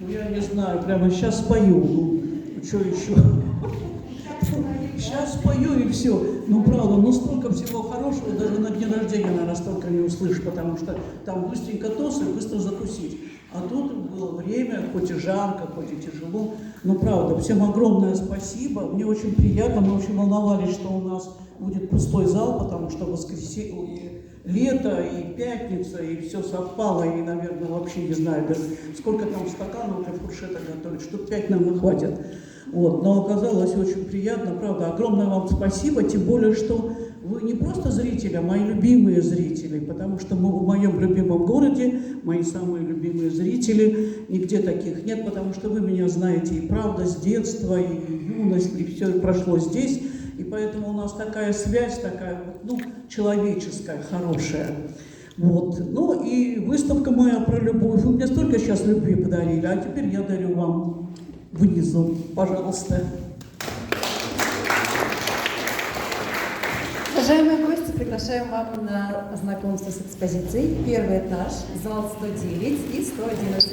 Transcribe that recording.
Ну, я не знаю, прямо сейчас спою. Ну, что еще? Сейчас спою и все. Ну, правда, ну столько всего хорошего, даже на дне рождения, наверное, столько не услышишь, потому что там быстренько тост и быстро закусить. А тут было время, хоть и жарко, хоть и тяжело. Но правда, всем огромное спасибо. Мне очень приятно, мы очень волновались, что у нас будет пустой зал, потому что воскресенье, лето и пятница, и все совпало, и, наверное, вообще не знаю, даже сколько там стаканов для фуршета готовить, штук 5, наверное, хватит. Вот. Но оказалось очень приятно, правда, огромное вам спасибо, тем более, что вы не просто зрители, а мои любимые зрители, потому что мы в моем любимом городе, мои самые любимые зрители, нигде таких нет, потому что вы меня знаете и правда с детства, и юность, и все прошло здесь, и поэтому у нас такая связь, такая, ну, человеческая, хорошая. Вот. Ну и выставка моя про любовь. Вы мне столько сейчас любви подарили, а теперь я дарю вам внизу. Пожалуйста. Уважаемые гости, приглашаем вас на знакомство с экспозицией. Первый этаж, зал 109 и 111.